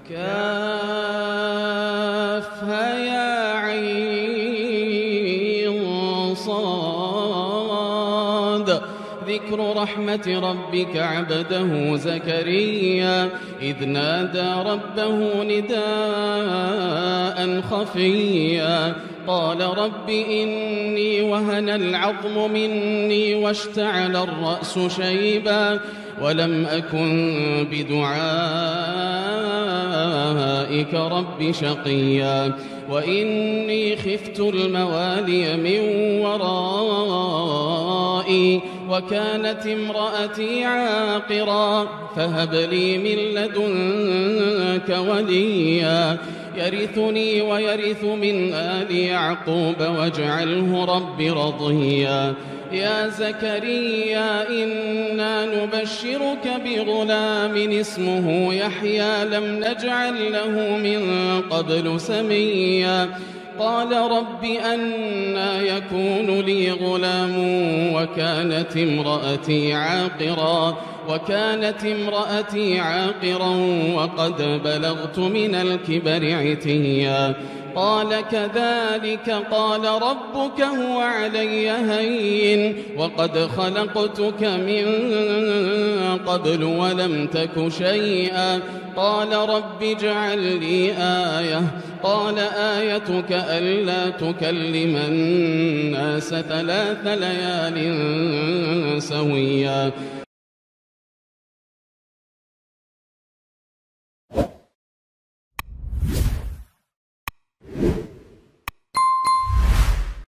كافها يا عين صاد. ذكر رحمة ربك عبده زكريا إذ نادى ربه نداء خفيا قال رب إني وهن العظم مني واشتعل الرأس شيبا ولم أكن بدعائك رب شقيا وإني خفت الموالي من ورائي وكانت امرأتي عاقرا فهب لي من لدنك وليا يرثني ويرث من آل يعقوب واجعله رب رضيا. يا زكريا إنا نبشرك بغلام اسمه يحيى لم نجعل له من قبل سميا قال رب أنى يكون لي غلام وكانت امرأتي عاقرا وقد بلغت من الكبر عتيا قال كذلك قال ربك هو علي هين وقد خلقتك من قبل ولم تك شيئا قال رب اجعل لي آية قال آيتك ألا تكلم الناس 3 ليال سويا